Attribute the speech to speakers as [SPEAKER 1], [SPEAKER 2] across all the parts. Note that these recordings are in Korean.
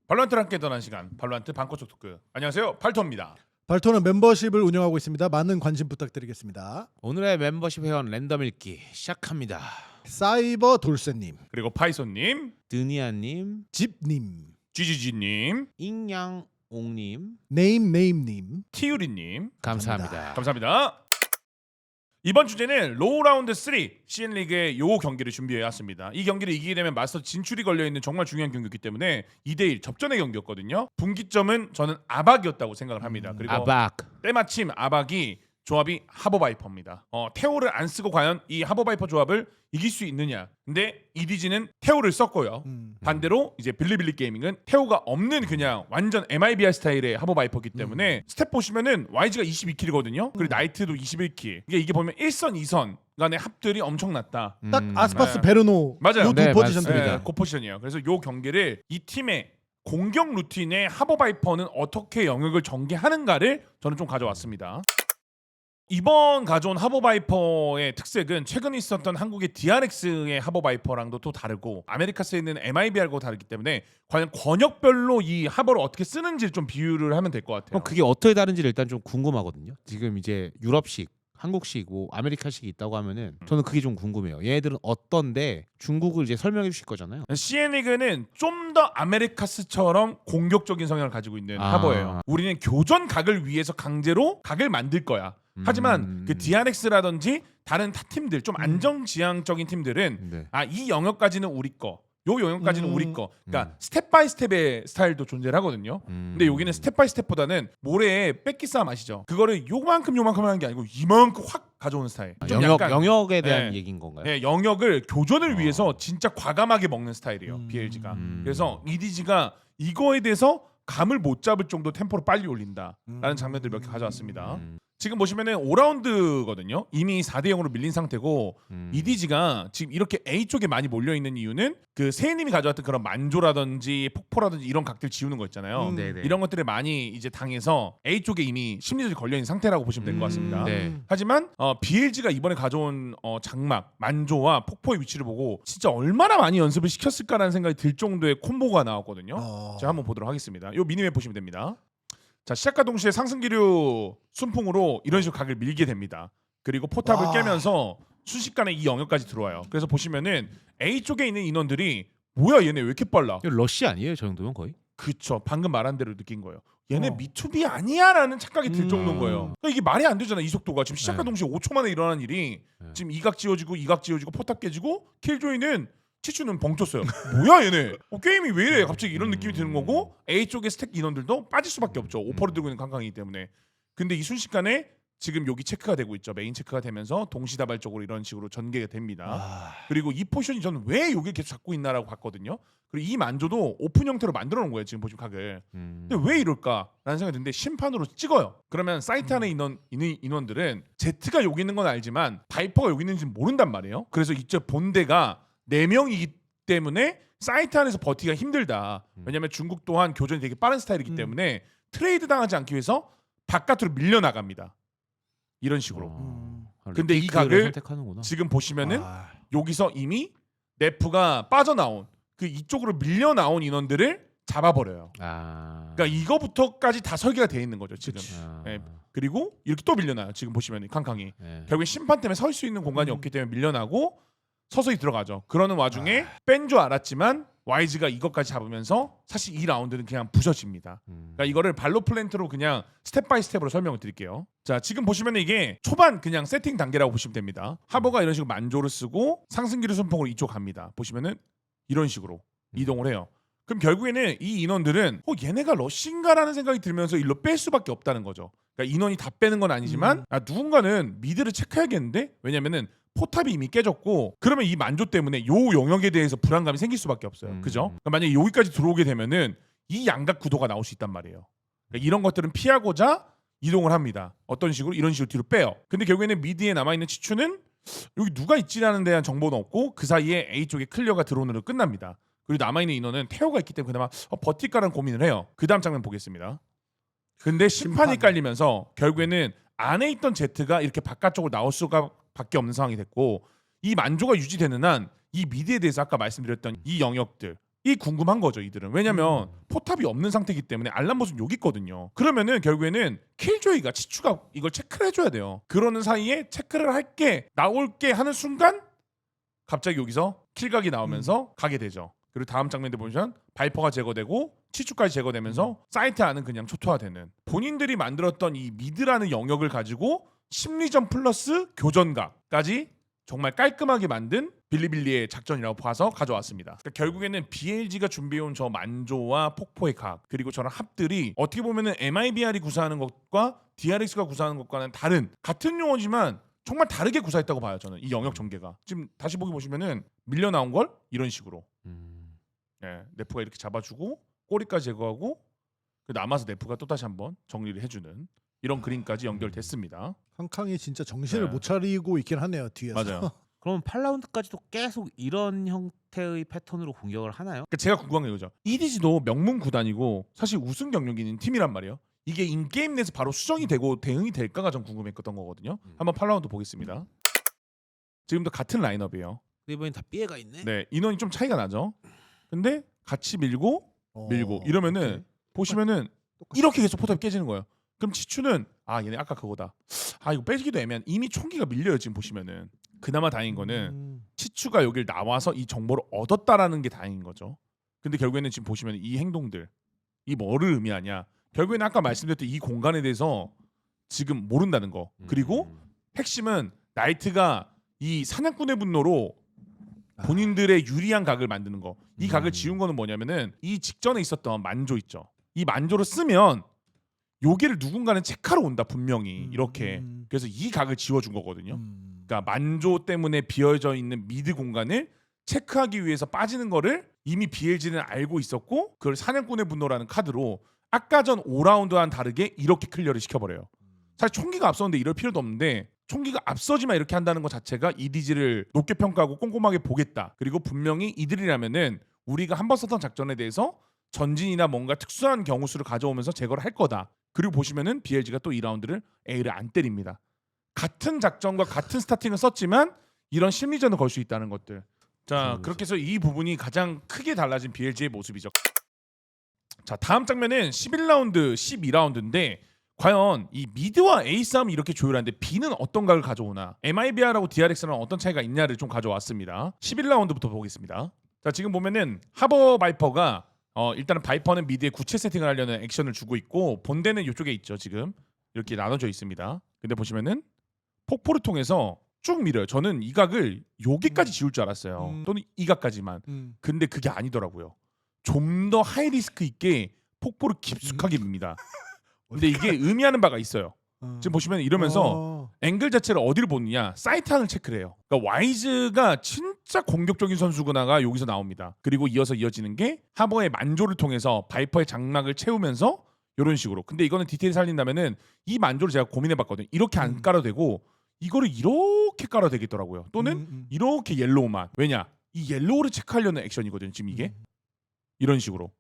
[SPEAKER 1] 발로란트를 함께 떠나는 시간, 발로란트 방코쪽 토크. 안녕하세요, 발토입니다.
[SPEAKER 2] 발토는 멤버십을 운영하고 있습니다. 많은 관심 부탁드리겠습니다.
[SPEAKER 3] 오늘의 멤버십 회원 랜덤 읽기 시작합니다.
[SPEAKER 2] 사이버 돌쇠님,
[SPEAKER 1] 그리고 파이손님,
[SPEAKER 3] 드니아님,
[SPEAKER 2] 집님,
[SPEAKER 1] GGG님,
[SPEAKER 3] 잉양옹님
[SPEAKER 2] 네임님
[SPEAKER 1] 티유리님,
[SPEAKER 3] 감사합니다.
[SPEAKER 1] 감사합니다. 이번 주제는 로우 라운드 3 CN리그의 요 경기를 준비해왔습니다. 이 경기를 이기게 되면 마스터 진출이 걸려있는 정말 중요한 경기이기 때문에 2대1 접전의 경기였거든요. 분기점은 저는 아박이었다고 생각을 합니다. 그리고
[SPEAKER 3] 아박.
[SPEAKER 1] 때마침 아박이 조합이 하버바이퍼입니다. 테오를 안 쓰고 과연 이 하버바이퍼 조합을 이길 수 있느냐. 근데 EDG는 테오를 썼고요. 반대로 이제 빌리빌리 게이밍은 테오가 없는 그냥 완전 MIBR 스타일의 하버바이퍼기 때문에 스탯 보시면은 YG가 22킬이거든요. 그리고 나이트도 21킬. 이게 보면 1선, 2선 간의 합들이 엄청났다.
[SPEAKER 2] 딱 아스파스
[SPEAKER 1] 네.
[SPEAKER 2] 베르노
[SPEAKER 1] 맞아요.
[SPEAKER 2] 요 두
[SPEAKER 3] 네,
[SPEAKER 2] 포지션입니다.
[SPEAKER 3] 맞습니다.
[SPEAKER 1] 그 포지션이에요. 그래서 요 경기를 이 팀의 공격 루틴에 하버바이퍼는 어떻게 영역을 전개하는가를 저는 좀 가져왔습니다. 이번 가져온 하버바이퍼의 특색은 최근에 있었던 한국의 DRX의 하버바이퍼랑도 또 다르고 아메리카스에 있는 MIBR과 다르기 때문에 과연 권역별로 이 하버를 어떻게 쓰는지 좀 비유를 하면 될 것 같아요.
[SPEAKER 3] 그럼 그게 어떻게 다른지 일단 좀 궁금하거든요. 지금 이제 유럽식, 한국식, 뭐 아메리카식이 있다고 하면은 저는 그게 좀 궁금해요. 얘네들은 어떤데 중국을 이제 설명해 주실 거잖아요.
[SPEAKER 1] CN리그는 좀 더 아메리카스처럼 공격적인 성향을 가지고 있는 하버예요. 우리는 교전 각을 위해서 강제로 각을 만들 거야. 하지만 그 DRX라든지 다른 타 팀들 좀 안정지향적인 팀들은
[SPEAKER 3] 네.
[SPEAKER 1] 이 영역까지는 우리 거, 요 영역까지는 우리 거. 그러니까 스텝 바이 스텝의 스타일도 존재를 하거든요. 근데 여기는 스텝 바이 스텝보다는 모래에 뺏기 싸움 아시죠? 그거를 요만큼 하는 게 아니고 이만큼 확 가져오는 스타일. 좀 약간
[SPEAKER 3] 영역에 대한
[SPEAKER 1] 네.
[SPEAKER 3] 얘기인 건가요?
[SPEAKER 1] 네, 영역을 교전을 위해서 진짜 과감하게 먹는 스타일이에요. BLG가. 그래서 EDG가 이거에 대해서 감을 못 잡을 정도 템포를 빨리 올린다라는 장면들 몇 개 가져왔습니다. 지금 보시면은 5라운드거든요. 이미 4대 0으로 밀린 상태고 EDG가 지금 이렇게 A 쪽에 많이 몰려 있는 이유는 그 세이님이 가져왔던 그런 만조라든지 폭포라든지 이런 각들 지우는 거 있잖아요.
[SPEAKER 3] 네네.
[SPEAKER 1] 이런 것들을 많이 이제 당해서 A 쪽에 이미 심리적이 걸려 있는 상태라고 보시면 될 것 같습니다.
[SPEAKER 3] 네.
[SPEAKER 1] 하지만 BLG가 이번에 가져온 장막, 만조와 폭포의 위치를 보고 진짜 얼마나 많이 연습을 시켰을까라는 생각이 들 정도의 콤보가 나왔거든요. 제가 한번 보도록 하겠습니다. 이 미니맵 보시면 됩니다. 자, 시작과 동시에 상승기류 순풍으로 이런 식으로 각을 밀게 됩니다. 그리고 포탑을 깨면서 순식간에 이 영역까지 들어와요. 그래서 보시면은 A 쪽에 있는 인원들이 뭐야 얘네 왜 이렇게 빨라?
[SPEAKER 3] 이거 러쉬 아니에요? 저 정도면 거의?
[SPEAKER 1] 그쵸. 방금 말한 대로 느낀 거예요. 얘네 미투비 아니야라는 착각이 들 정도인 거예요. 그러니까 이게 말이 안 되잖아. 이 속도가 지금 시작과
[SPEAKER 3] 네.
[SPEAKER 1] 동시에 5초 만에 일어난 일이 지금 이각 지워지고 이각 지워지고 포탑 깨지고 킬조이는 치추는 벙쳤어요. 뭐야 얘네? 게임이 왜 이래? 갑자기 이런 느낌이 드는 거고 A 쪽의 스택 인원들도 빠질 수밖에 없죠. 오퍼를 들고 있는 칸칸이기 때문에. 근데 이 순식간에 지금 여기 체크가 되고 있죠. 메인 체크가 되면서 동시다발적으로 이런 식으로 전개가 됩니다. 그리고 이 포지션이 저는 왜 여기를 계속 잡고 있나라고 봤거든요. 그리고 이 만조도 오픈 형태로 만들어 놓은 거예요. 지금 보시면 각을. 근데 왜 이럴까라는 생각이 드는데 심판으로 찍어요. 그러면 사이트 안에 인원들은 Z가 여기 있는 건 알지만 바이퍼가 여기 있는지는 모른단 말이에요. 그래서 이쪽 본대가 4명이기 때문에 사이트 안에서 버티기가 힘들다. 왜냐하면 중국 또한 교전이 되게 빠른 스타일이기 때문에 트레이드 당하지 않기 위해서 바깥으로 밀려나갑니다. 이런 식으로. 근데 이 각을
[SPEAKER 3] 선택하는구나.
[SPEAKER 1] 지금 보시면은 여기서 이미 네프가 빠져나온 그 이쪽으로 밀려나온 인원들을 잡아버려요. 그러니까 이거부터까지 다 설계가 돼 있는 거죠 지금. 네. 그리고 이렇게 또 밀려나요. 지금 보시면 캉캉이. 결국에 심판 때문에 설 수 있는 공간이 없기 때문에 밀려나고 서서히 들어가죠. 그러는 와중에 뺀 줄 알았지만 YG가 이것까지 잡으면서 사실 이 라운드는 그냥 부서집니다. 그러니까 이거를 발로 플랜트로 그냥 스텝 바이 스텝으로 설명을 드릴게요. 자, 지금 보시면 이게 초반 그냥 세팅 단계라고 보시면 됩니다. 하버가 이런 식으로 만조를 쓰고 상승기류 순풍으로 이쪽 갑니다. 보시면은 이런 식으로 이동을 해요. 그럼 결국에는 이 인원들은 얘네가 러쉬인가라는 생각이 들면서 일로 뺄 수밖에 없다는 거죠. 그러니까 인원이 다 빼는 건 아니지만 누군가는 미드를 체크해야겠는데? 왜냐면은 포탑이 이미 깨졌고 그러면 이 만조 때문에 요 영역에 대해서 불안감이 생길 수밖에 없어요. 그죠? 그러니까 만약에 여기까지 들어오게 되면은 이 양각 구도가 나올 수 있단 말이에요. 그러니까 이런 것들은 피하고자 이동을 합니다. 어떤 식으로? 이런 식으로 뒤로 빼요. 근데 결국에는 미드에 남아있는 치추는 여기 누가 있지라는 대한 정보는 없고 그 사이에 A 쪽에 클리어가 드론으로 끝납니다. 그리고 남아있는 인원은 태오가 있기 때문에 그나마 버틸까라는 고민을 해요. 그 다음 장면 보겠습니다. 근데 심판이 깔리면서 결국에는 안에 있던 Z가 이렇게 바깥쪽으로 나올 수가 밖에 없는 상황이 됐고 이 만조가 유지되는 한 이 미드에 대해서 아까 말씀드렸던 이 영역들 이 궁금한 거죠 이들은. 왜냐면 포탑이 없는 상태이기 때문에 알람봇은 여기 있거든요. 그러면은 결국에는 킬조이가 치추가 이걸 체크를 해줘야 돼요. 그러는 사이에 체크를 할게 나올게 하는 순간 갑자기 여기서 킬각이 나오면서 가게 되죠. 그리고 다음 장면들 보시면 바이퍼가 제거되고 치추까지 제거되면서 사이트 안은 그냥 초토화되는, 본인들이 만들었던 이 미드라는 영역을 가지고 심리전 플러스 교전각까지 정말 깔끔하게 만든 빌리빌리의 작전이라고 봐서 가져왔습니다. 그러니까 결국에는 BLG가 준비해온 저 만조와 폭포의 각 그리고 저런 합들이 어떻게 보면은 MIBR이 구사하는 것과 DRX가 구사하는 것과는 다른 같은 용어지만 정말 다르게 구사했다고 봐요. 저는 이 영역 전개가 지금 다시 보기 보시면은 밀려 나온 걸 이런 식으로 네프가 이렇게 잡아주고 꼬리까지 제거하고 남아서 네프가 또 다시 한번 정리를 해주는 이런 그림까지 연결됐습니다.
[SPEAKER 2] 캉캉이 진짜 정신을
[SPEAKER 1] 네.
[SPEAKER 2] 못 차리고 있긴 하네요 뒤에서.
[SPEAKER 1] 맞아요.
[SPEAKER 3] 그럼 8라운드까지도 계속 이런 형태의 패턴으로 공격을 하나요?
[SPEAKER 1] 그러니까 제가 궁금한 게 이거죠. EDG도 명문 구단이고 사실 우승 경력이 있는 팀이란 말이에요. 이게 인게임 내에서 바로 수정이 되고 대응이 될까가 좀 궁금했던 거거든요. 한번 8라운드 보겠습니다. 지금도 같은 라인업이에요.
[SPEAKER 3] 이번엔 다 삐에가 있네.
[SPEAKER 1] 네, 인원이 좀 차이가 나죠. 근데 같이 밀고 이러면은
[SPEAKER 2] 오케이.
[SPEAKER 1] 보시면은
[SPEAKER 2] 똑같이.
[SPEAKER 1] 이렇게 계속 포탑이 깨지는 거예요. 그럼 치추는 얘네 아까 그거다. 이거 빼기도 애매한, 이미 총기가 밀려요. 지금 보시면은 그나마 다행인 거는 치추가 여길 나와서 이 정보를 얻었다라는 게 다행인 거죠. 근데 결국에는 지금 보시면 이 행동들 이 뭐를 의미하냐, 결국에는 아까 말씀드렸던 이 공간에 대해서 지금 모른다는 거. 그리고 핵심은 나이트가 이 사냥꾼의 분노로 본인들의 유리한 각을 만드는 거. 이 각을 지운 거는 뭐냐면은 이 직전에 있었던 만조 있죠. 이 만조를 쓰면 여기를 누군가는 체크하러 온다 분명히 이렇게. 그래서 이 각을 지워준 거거든요. 그러니까 만조 때문에 비어져 있는 미드 공간을 체크하기 위해서 빠지는 거를 이미 BLG는 알고 있었고 그걸 사냥꾼의 분노라는 카드로 아까 전 5라운드와는 다르게 이렇게 클리어를 시켜버려요. 사실 총기가 앞서는데 이럴 필요도 없는데 총기가 앞서지만 이렇게 한다는 것 자체가 EDG를 높게 평가하고 꼼꼼하게 보겠다. 그리고 분명히 이들이라면은 우리가 한번 썼던 작전에 대해서 전진이나 뭔가 특수한 경우 수를 가져오면서 제거를 할 거다. 그리고 보시면은 BLG가 또 2라운드를 A를 안 때립니다. 같은 작전과 같은 스타팅을 썼지만 이런 심리전을 걸 수 있다는 것들. 자, 그렇게 해서 이 부분이 가장 크게 달라진 BLG의 모습이죠. 자, 다음 장면은 11라운드, 12라운드인데 과연 이 미드와 A 싸움이 이렇게 조율하는데 B는 어떤 각을 가져오나, MIBR하고 DRX랑 어떤 차이가 있냐를 좀 가져왔습니다. 11라운드부터 보겠습니다. 자, 지금 보면은 하버 바이퍼가 일단은 바이퍼는 미드에 구체 세팅을 하려는 액션을 주고 있고 본대는 이쪽에 있죠. 지금 이렇게 나눠져 있습니다. 근데 보시면은 폭포를 통해서 쭉 밀어요. 저는 이 각을 여기까지 지울 줄 알았어요. 또는 이 각까지만. 근데 그게 아니더라고요. 좀 더 하이 리스크 있게 폭포를 깊숙하게 밉니다. 근데 이게 의미하는 바가 있어요. 지금 보시면 이러면서 앵글 자체를 어디를 보느냐, 사이트 안을 체크를 해요. 그러니까 와이즈가 진짜 공격적인 선수구나가 여기서 나옵니다. 그리고 이어서 이어지는 게 하버의 만조를 통해서 바이퍼의 장막을 채우면서 이런 식으로. 근데 이거는 디테일 살린다면은 이 만조를 제가 고민해봤거든요. 이렇게 안 깔아도 되고 이거를 이렇게 깔아도 되겠더라고요. 또는 이렇게 옐로우만. 왜냐, 이 옐로우를 체크하려는 액션이거든요. 지금 이게 이런 식으로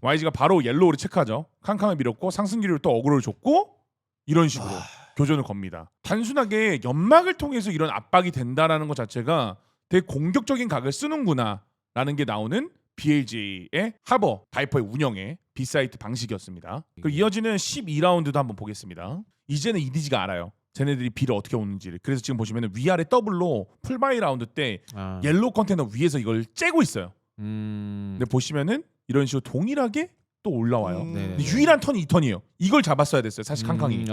[SPEAKER 1] YG가 바로 옐로우를 체크하죠. 캉캉을 밀었고 상승기를 또 어그로를 줬고 이런 식으로 교전을 겁니다. 단순하게 연막을 통해서 이런 압박이 된다라는 것 자체가 되게 공격적인 각을 쓰는구나 라는 게 나오는 BLG의 하버 바이퍼의 운영의 B사이트 방식이었습니다. 그리고 이어지는 12라운드도 한번 보겠습니다. 이제는 EDG가 알아요. 쟤네들이 B를 어떻게 오는지를. 그래서 지금 보시면 위아래 더블로 풀바이 라운드 때 옐로우 컨테이너 위에서 이걸 째고 있어요. 근데 보시면은 이런 식으로 동일하게 또 올라와요. 근데 유일한 턴이 이 턴이에요. 이걸 잡았어야 됐어요. 사실 캉캉이.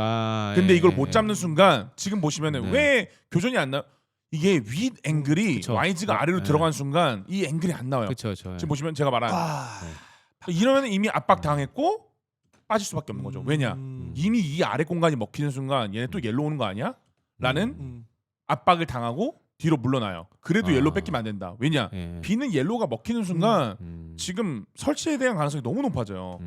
[SPEAKER 1] 근데 이걸 못 잡는 순간 지금 보시면은 왜 교전이 안 나? 이게 윗 앵글이
[SPEAKER 3] 그쵸.
[SPEAKER 1] YG가 아래로 들어간 순간 이 앵글이 안 나와요.
[SPEAKER 3] 그렇죠.
[SPEAKER 1] 지금 보시면 제가 말한 이러면 이미 압박 당했고 빠질 수밖에 없는 거죠. 왜냐? 이미 이 아래 공간이 먹히는 순간 얘네 또 옐로 오는 거 아니야? 라는 압박을 당하고 뒤로 물러나요. 그래도 옐로 뺏기면 안 된다. 왜냐? B는 옐로가 먹히는 순간 지금 설치에 대한 가능성이 너무 높아져요.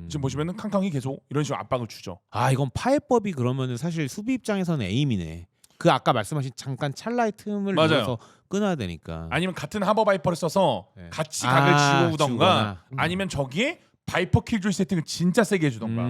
[SPEAKER 1] 지금 보시면은 캉캉이 계속 이런 식으로 압박을 주죠.
[SPEAKER 3] 이건 파해법이 그러면은 사실 수비 입장에서는 에임이네. 그 아까 말씀하신 잠깐 찰나의 틈을
[SPEAKER 1] 맞아요.
[SPEAKER 3] 노려서 끊어야 되니까.
[SPEAKER 1] 아니면 같은 하버 바이퍼를 써서 같이 각을 지우던가 아니면 저기에 바이퍼 킬조이 세팅을 진짜 세게 해주던가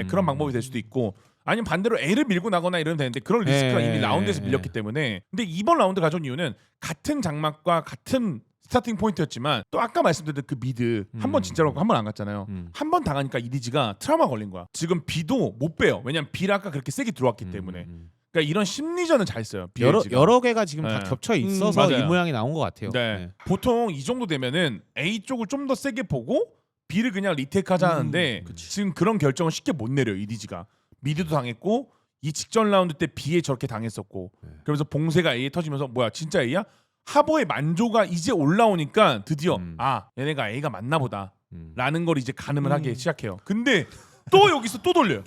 [SPEAKER 1] 그런 방법이 될 수도 있고, 아니면 반대로 A를 밀고 나거나 이러면 되는데 그런 리스크가 이미 라운드에서 밀렸기 때문에. 근데 이번 라운드 가져온 이유는 같은 장막과 같은 스타팅 포인트였지만 또 아까 말씀드린 그 미드 한 번 진짜로 한 번 안 갔잖아요. 한 번 당하니까 이디지가 트라우마 걸린 거야. 지금 B도 못 빼요. 왜냐면 B를 아까 그렇게 세게 들어왔기 때문에. 그러니까 이런 심리전을 잘 써요.
[SPEAKER 3] 여러 개가 지금 다
[SPEAKER 1] 네.
[SPEAKER 3] 겹쳐 있어서 이
[SPEAKER 1] 맞아요.
[SPEAKER 3] 모양이 나온 것 같아요.
[SPEAKER 1] 네.
[SPEAKER 3] 네.
[SPEAKER 1] 보통 이 정도 되면은 A 쪽을 좀 더 세게 보고 B를 그냥 리테이크하자 하는데 지금 그런 결정을 쉽게 못 내려요. 이디지가 미드도 당했고 이 직전 라운드 때 B에 저렇게 당했었고 그러면서 봉쇄가 A에 터지면서 뭐야 진짜 A야? 하버의 만조가 이제 올라오니까 드디어 아 얘네가 A가 맞나 보다 라는 걸 이제 가늠을 하기 시작해요. 근데 또 여기서 또 돌려요.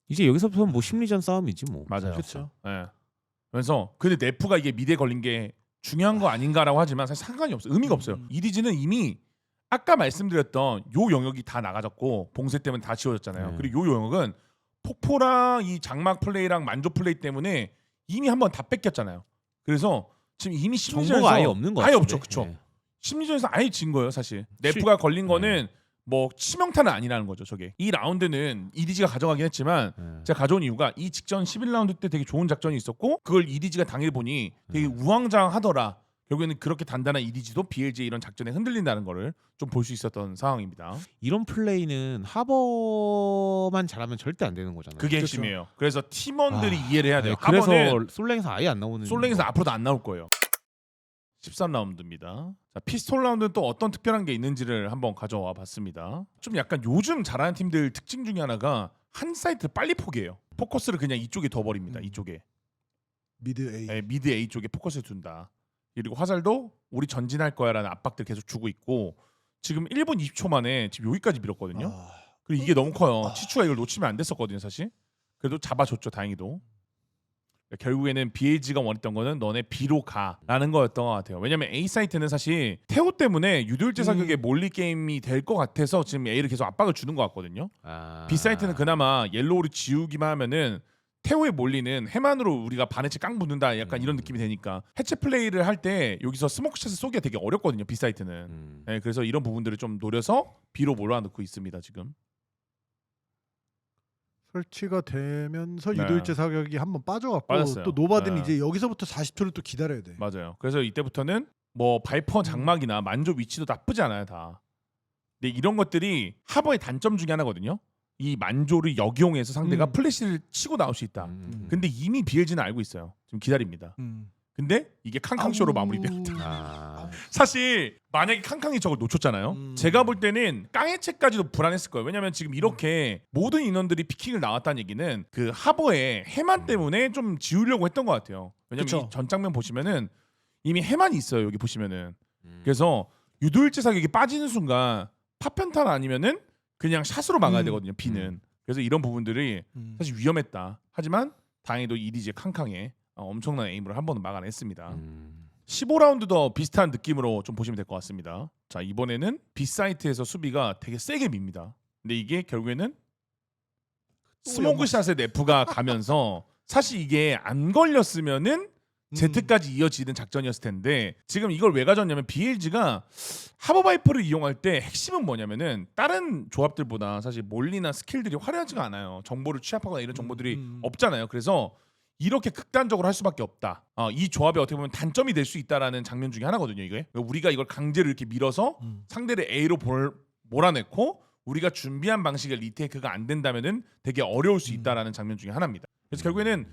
[SPEAKER 3] 이제 여기서부터 뭐 심리전 싸움이지 뭐.
[SPEAKER 1] 맞아요.
[SPEAKER 2] 그렇죠.
[SPEAKER 1] 예. 그래서 근데 네프가 이게 미드에 걸린 게 중요한 거 아닌가라고 하지만 사실 상관이 없어요. 의미가 없어요. 이디지는 이미 아까 말씀드렸던 요 영역이 다 나가졌고 봉쇄 때문에 다 지워졌잖아요. 그리고 요 영역은 폭포랑 이 장막 플레이랑 만조 플레이 때문에 이미 한번 다 뺏겼잖아요. 그래서 지금 이미 심리전에서
[SPEAKER 3] 정보가 아예 없는 거
[SPEAKER 1] 아예
[SPEAKER 3] 같은데.
[SPEAKER 1] 없죠. 그렇죠.
[SPEAKER 3] 네.
[SPEAKER 1] 심리전에서 아예 진 거예요, 사실. 네프가 걸린 거는 뭐 치명타는 아니라는 거죠, 저게. 이 라운드는 이디지가 가져가긴 했지만 제가 가져온 이유가 이 직전 11라운드 때 되게 좋은 작전이 있었고 그걸 이디지가 당해 보니 되게 우왕좌왕하더라. 결국에는 그렇게 단단한 이디지도 BLG의 이런 작전에 흔들린다는 거를 좀 볼 수 있었던 상황입니다.
[SPEAKER 3] 이런 플레이는 하버만 잘하면 절대 안 되는 거잖아요.
[SPEAKER 1] 그게 핵심이에요. 그래서 팀원들이 이해를 해야 돼요.
[SPEAKER 3] 그래서
[SPEAKER 1] 하버는
[SPEAKER 3] 솔랭에서 아예 안 나오는.
[SPEAKER 1] 솔랭에서 앞으로도 안 나올 거예요. 13라운드입니다. 자, 피스톨 라운드는 또 어떤 특별한 게 있는지를 한번 가져와 봤습니다. 좀 약간 요즘 잘하는 팀들 특징 중에 하나가 한 사이트를 빨리 포기해요. 포커스를 그냥 이쪽에 둬버립니다. 이쪽에.
[SPEAKER 2] 미드 A.
[SPEAKER 1] 네, 미드 A 쪽에 포커스를 둔다. 그리고 화살도 우리 전진할 거야라는 압박들 계속 주고 있고 지금 1분 20초 만에 지금 여기까지 밀었거든요. 그리고 이게 너무 커요. 치추가 이걸 놓치면 안 됐었거든요, 사실. 그래도 잡아줬죠, 다행히도. 결국에는 BLG가 원했던 거는 너네 B로 가라는 거였던 것 같아요. 왜냐면 A 사이트는 사실 태호 때문에 유도일제 사격의 몰리 게임이 될 것 같아서 지금 A를 계속 압박을 주는 것 같거든요. B 사이트는 그나마 옐로우를 지우기만 하면은 태호의 몰리는 해만으로 우리가 반해체 깡 붙는다 약간 이런 느낌이 되니까 해체 플레이를 할 때 여기서 스모크샷을 쏘기가 되게 어렵거든요. B 사이트는. 네, 그래서 이런 부분들을 좀 노려서 B로 몰아넣고 있습니다. 지금.
[SPEAKER 2] 설치가 되면서
[SPEAKER 1] 네.
[SPEAKER 2] 유도일제 사격이 한번 빠져갖고
[SPEAKER 1] 빠졌어요.
[SPEAKER 2] 또 노바드는
[SPEAKER 1] 네.
[SPEAKER 2] 이제 여기서부터 40초를 또 기다려야 돼.
[SPEAKER 1] 맞아요. 그래서 이때부터는 뭐 바이퍼 장막이나 만조 위치도 나쁘지 않아요, 다. 근데 이런 것들이 하버의 단점 중에 하나거든요. 이 만조를 역이용해서 상대가 플래시를 치고 나올 수 있다. 근데 이미 BLG는 알고 있어요. 지금 기다립니다. 근데 이게 캉캉쇼로 마무리됩니다. 사실 만약에 캉캉이 저걸 놓쳤잖아요. 제가 볼 때는 깡해체까지도 불안했을 거예요. 왜냐면 지금 이렇게 모든 인원들이 피킹을 나왔다는 얘기는 그 하버의 해만 때문에 좀 지우려고 했던 것 같아요. 왜냐면
[SPEAKER 2] 그쵸.
[SPEAKER 1] 이 전 장면 보시면은 이미 해만이 있어요. 여기 보시면은. 그래서 유도일제 사격이 빠지는 순간 파편탄 아니면은 그냥 샷으로 막아야 되거든요. B는. 그래서 이런 부분들이 사실 위험했다. 하지만 다행히도 이디지의 캉캉에 엄청난 에임으로 한 번은 막아냈습니다. 15라운드도 비슷한 느낌으로 좀 보시면 될 것 같습니다. 자, 이번에는 B 사이트에서 수비가 되게 세게 밉니다. 근데 이게 결국에는 스모그샷에 네프가 가면서 사실 이게 안 걸렸으면은 Z까지 이어지는 작전이었을 텐데 지금 이걸 왜 가져왔냐면 BLG가 하버바이퍼를 이용할 때 핵심은 뭐냐면은 다른 조합들보다 사실 몰리나 스킬들이 화려하지가 않아요. 정보를 취합하거나 이런 정보들이 없잖아요. 그래서 이렇게 극단적으로 할 수밖에 없다. 이 조합이 어떻게 보면 단점이 될 수 있다라는 장면 중에 하나거든요. 이게 우리가 이걸 강제로 이렇게 밀어서 상대를 A로 몰아내고 우리가 준비한 방식의 리테이크가 안 된다면은 되게 어려울 수 있다라는 장면 중에 하나입니다. 그래서 결국에는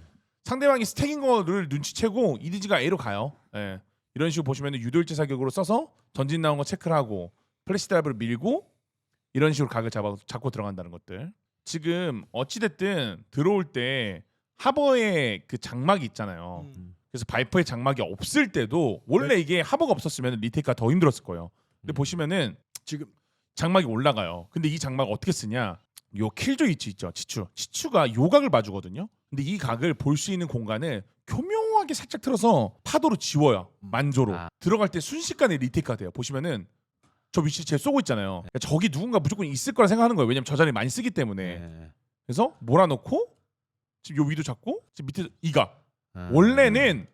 [SPEAKER 1] 상대방이 스택인 거를 눈치채고 이디지가 A로 가요. 예. 이런 식으로 보시면 유도일제 사격으로 써서 전진 나온 거 체크를 하고 플래시 드라이브를 밀고 이런 식으로 각을 잡고 들어간다는 것들. 지금 어찌됐든 들어올 때 하버의 그 장막이 있잖아요. 그래서 바이퍼의 장막이 없을 때도 원래 이게 하버가 없었으면 리테이크가 더 힘들었을 거예요. 근데 보시면은 지금 장막이 올라가요. 근데 이 장막 어떻게 쓰냐? 요 킬조 위치 있죠. 치추가 요 각을 봐주거든요. 근데 이 각을 볼 수 있는 공간을 교묘하게 살짝 틀어서 파도로 지워요. 만조로. 들어갈 때 순식간에 리테이크가 돼요. 보시면은 저 위치 제 쏘고 있잖아요. 그러니까 저기 누군가 무조건 있을 거라 생각하는 거예요. 왜냐면 저 자리 많이 쓰기 때문에. 그래서 몰아넣고 지금 요 위도 잡고 지금 밑에 이각. 원래는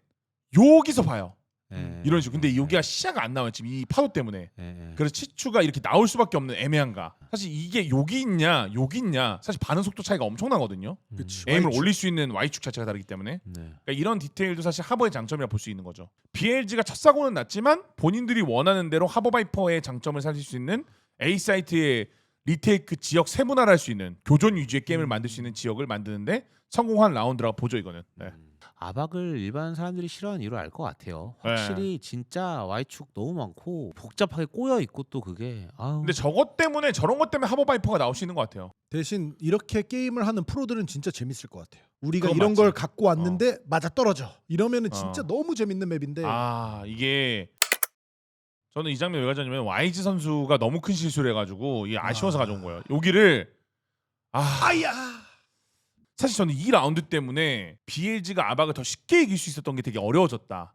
[SPEAKER 1] 여기서 봐요. 이런 식으로. 근데 여기가 시야가 안 나와요 지금 이 파도 때문에.
[SPEAKER 3] 예.
[SPEAKER 1] 그래서 치추가 이렇게 나올 수밖에 없는 애매한가. 사실 이게 여기 있냐 여기 있냐 사실 반응 속도 차이가 엄청나거든요.
[SPEAKER 2] 그치.
[SPEAKER 1] 에임을
[SPEAKER 2] Y축.
[SPEAKER 1] 올릴 수 있는 Y축 자체가 다르기 때문에.
[SPEAKER 3] 네.
[SPEAKER 1] 그러니까 이런 디테일도 사실 하버의 장점이라 볼 수 있는 거죠. BLG가 첫 사고는 났지만 본인들이 원하는 대로 하버 바이퍼의 장점을 살릴 수 있는 A 사이트의 리테이크 지역 세분화를 할 수 있는 교전 위주의 게임을 만들 수 있는 지역을 만드는데 성공한 라운드라고 보죠 이거는. 네.
[SPEAKER 3] 아박을 일반 사람들이 싫어하는 이유를 알 것 같아요. 확실히 진짜 Y축 너무 많고 복잡하게 꼬여 있고 또 그게 아우.
[SPEAKER 1] 근데 저것 때문에 저런 것 때문에 하버 바이퍼가 나올 수 있는 것 같아요.
[SPEAKER 2] 대신 이렇게 게임을 하는 프로들은 진짜 재밌을 것 같아요. 우리가
[SPEAKER 1] 그건
[SPEAKER 2] 이런
[SPEAKER 1] 맞지.
[SPEAKER 2] 걸 갖고 왔는데 맞아 떨어져. 이러면은 진짜 너무 재밌는 맵인데.
[SPEAKER 1] 아 이게 저는 이 장면 왜 가져냐면 YG 선수가 너무 큰 실수를 해가지고 이게 아쉬워서 가져온 거예요. 여기를
[SPEAKER 2] 아야.
[SPEAKER 1] 사실 저는 이 라운드 때문에 BLG가 아박을 더 쉽게 이길 수 있었던 게 되게 어려워졌다.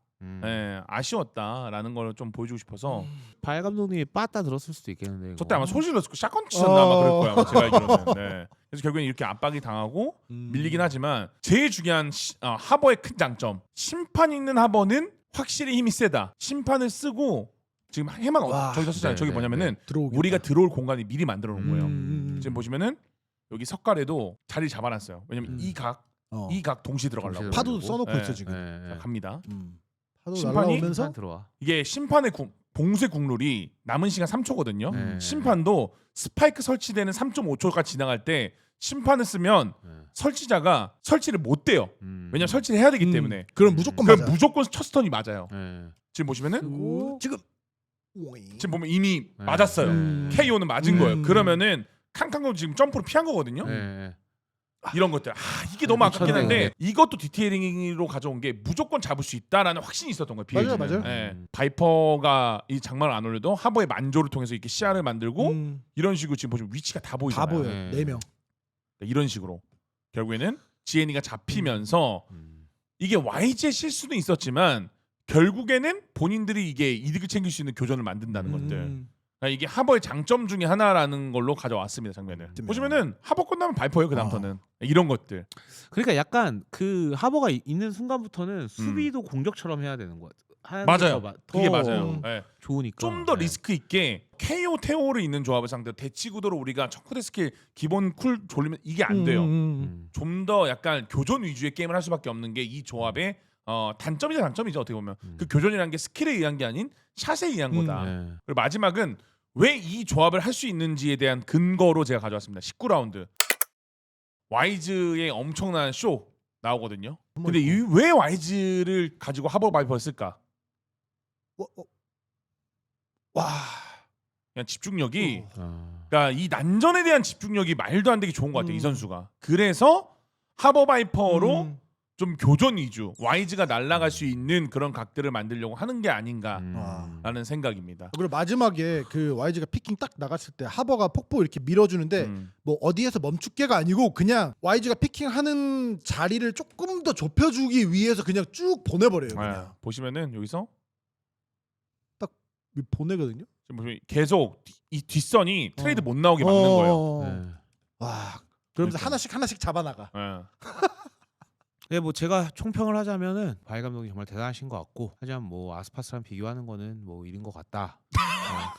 [SPEAKER 1] 아쉬웠다라는 걸 좀 보여주고 싶어서
[SPEAKER 3] 발 감독님이 빠따 들었을 수도 있겠는데.
[SPEAKER 1] 저때 아마 소실로 샷건 치셨나 아마 그럴 거야 아마 제가 알기로는. 네. 그래서 결국엔 이렇게 압박이 당하고 밀리긴 하지만 제일 중요한 하버의 큰 장점 심판 있는 하버는 확실히 힘이 세다. 심판을 쓰고 지금 해만
[SPEAKER 2] 와.
[SPEAKER 1] 저기서 쓰잖아요. 저기
[SPEAKER 3] 네,
[SPEAKER 1] 뭐냐면은
[SPEAKER 2] 들어오겠다.
[SPEAKER 1] 우리가 들어올 공간이 미리 만들어 놓은 거예요. 지금
[SPEAKER 2] 뭐
[SPEAKER 1] 보시면은 여기 석가래도 자리 잡아놨어요. 왜냐면 이 각 동시에 들어가려고.
[SPEAKER 2] 파도도 써놓고
[SPEAKER 1] 네.
[SPEAKER 2] 있어 지금.
[SPEAKER 1] 자, 갑니다.
[SPEAKER 2] 파도
[SPEAKER 1] 심판이
[SPEAKER 2] 날아오면서
[SPEAKER 3] 심판 들어와.
[SPEAKER 1] 이게 심판의 봉쇄 국룰이 남은 시간 3초거든요.
[SPEAKER 3] 네.
[SPEAKER 1] 심판도 스파이크 설치되는 3.5초가 지나갈 때 심판을 쓰면 설치자가 설치를 못 돼요. 왜냐면 설치를 해야 되기 때문에.
[SPEAKER 2] 그럼 무조건
[SPEAKER 1] 그럼
[SPEAKER 2] 맞아.
[SPEAKER 1] 무조건 첫 스턴이 맞아요.
[SPEAKER 3] 네.
[SPEAKER 1] 지금 보시면은
[SPEAKER 2] 지금
[SPEAKER 1] 지금 보면 이미
[SPEAKER 3] 네.
[SPEAKER 1] 맞았어요. KO는 맞은 거예요.
[SPEAKER 2] 음.
[SPEAKER 1] 그러면은 칸칸도 지금 점프로 피한 거거든요.
[SPEAKER 3] 네.
[SPEAKER 1] 이런 것들 이게 너무 아깝긴 한데
[SPEAKER 3] 미쳤네.
[SPEAKER 1] 이것도 디테일링으로 가져온 게 무조건 잡을 수 있다라는 확신이 있었던 거예요.
[SPEAKER 2] 맞아요,
[SPEAKER 1] BLG 는.
[SPEAKER 2] 맞아요.
[SPEAKER 1] 예. 바이퍼가 이 장막을 안 올려도 하버의 만조를 통해서 이렇게 시야를 만들고 이런 식으로 지금 보시면 위치가 다 보이잖아요.
[SPEAKER 2] 다 보여.
[SPEAKER 3] 네.
[SPEAKER 2] 4명.
[SPEAKER 1] 이런 식으로 결국에는 GN이가 잡히면서 이게 YG의 실수는 있었지만 결국에는 본인들이 이게 이득을 챙길 수 있는 교전을 만든다는 것들. 그러니까 이게 하버의 장점 중에 하나라는 걸로 가져왔습니다 장면을. 보시면은 하버 끝나면 바이퍼예요 그 다음부터는. 이런 것들.
[SPEAKER 3] 그러니까 약간 그 하버가 있는 순간부터는 수비도 공격처럼 해야 되는 거 같아요.
[SPEAKER 1] 맞아요. 그게 맞아요. 예.
[SPEAKER 3] 좋으니까.
[SPEAKER 1] 좀 더
[SPEAKER 3] 네.
[SPEAKER 1] 리스크 있게 KO 태오를 있는 조합을 상대로 대치 구도로 우리가 척후대 스킬 기본 쿨 돌리면 이게 안 돼요. 좀 더 약간 교전 위주의 게임을 할 수밖에 없는 게 이 조합의 단점이자 장점이죠 어떻게 보면. 그 교전이란 게 스킬에 의한 게 아닌 샷에 의한 거다.
[SPEAKER 3] 네.
[SPEAKER 1] 그리고 마지막은 왜 이 조합을 할 수 있는지에 대한 근거로 제가 가져왔습니다. 19라운드 와이즈의 엄청난 쇼 나오거든요. 근데 왜 와이즈를 가지고 하버 바이퍼를 쓸까?
[SPEAKER 2] 와.
[SPEAKER 1] 그냥 집중력이
[SPEAKER 3] 아.
[SPEAKER 1] 그러니까 이 난전에 대한 집중력이 말도 안 되게 좋은 것 같아요 이 선수가. 그래서 하버 바이퍼로 좀 교전 위주 와이즈가 날아갈 수 있는 그런 각들을 만들려고 하는 게 아닌가라는 생각입니다.
[SPEAKER 2] 그리고 마지막에 그 YG가 피킹 딱 나갔을 때 하버가 폭포 이렇게 밀어주는데 뭐 어디에서 멈출게가 아니고 그냥 YG가 피킹하는 자리를 조금 더 좁혀주기 위해서 그냥 쭉 보내버려요. 그냥
[SPEAKER 1] 보시면은 여기서
[SPEAKER 2] 보내거든요.
[SPEAKER 1] 지금 보시면 계속 이 뒷선이 트레이드 못 나오게 막는 거예요.
[SPEAKER 3] 네.
[SPEAKER 2] 와. 그러면서
[SPEAKER 1] 그러니까.
[SPEAKER 2] 하나씩 잡아나가.
[SPEAKER 3] 네, 뭐 제가 총평을 하자면은 바이 감독이 정말 대단하신 것 같고 하지만 뭐 아스파스랑 비교하는 거는 뭐 일인 것 같다.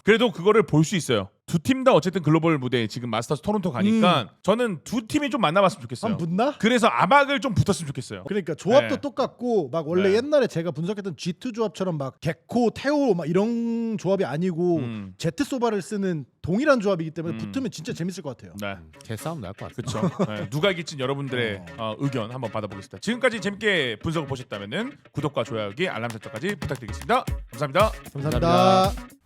[SPEAKER 1] 그래도 그거를 볼 수 있어요. 두 팀 다 어쨌든 글로벌 무대 지금 마스터스 토론토 가니까 저는 두 팀이 좀 만나봤으면 좋겠어요.
[SPEAKER 2] 붙나?
[SPEAKER 1] 그래서 아박을 좀 붙었으면 좋겠어요.
[SPEAKER 2] 그러니까 조합도
[SPEAKER 1] 네.
[SPEAKER 2] 똑같고 막 원래
[SPEAKER 1] 네.
[SPEAKER 2] 옛날에 제가 분석했던 G2 조합처럼 막 개코, 테오 막 이런 조합이 아니고 제트 소바를 쓰는 동일한 조합이기 때문에 붙으면 진짜 재밌을 것 같아요.
[SPEAKER 1] 네,
[SPEAKER 3] 개싸움 날 것 같아요.
[SPEAKER 1] 그렇죠. 네, 누가 이길지 여러분들의 의견 한번 받아보겠습니다. 지금까지 재밌게 분석을 보셨다면은 구독과 좋아요기 알람 설정까지 부탁드리겠습니다. 감사합니다.
[SPEAKER 2] 감사합니다.